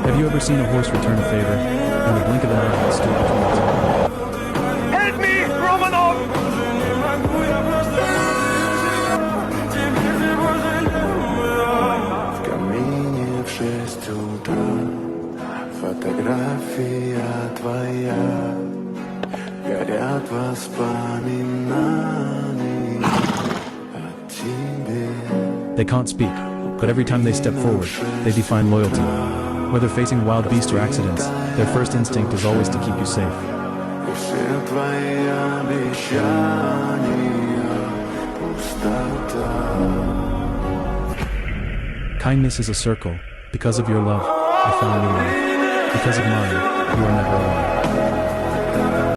Have you ever seen a horse return a favor? In the blink of an eye, it stood between the two. Help me, Romanov! В камине в 6 утра фотография твоя, горят воспоминания о тебе. They can't speak, but every time they step forward, they define loyalty. Whether facing wild beasts or accidents, their first instinct is always to keep you safe. И все твои обещания пустота. Kindness is a circle. Because of your love, I found new life. Because of mine, you are never alone.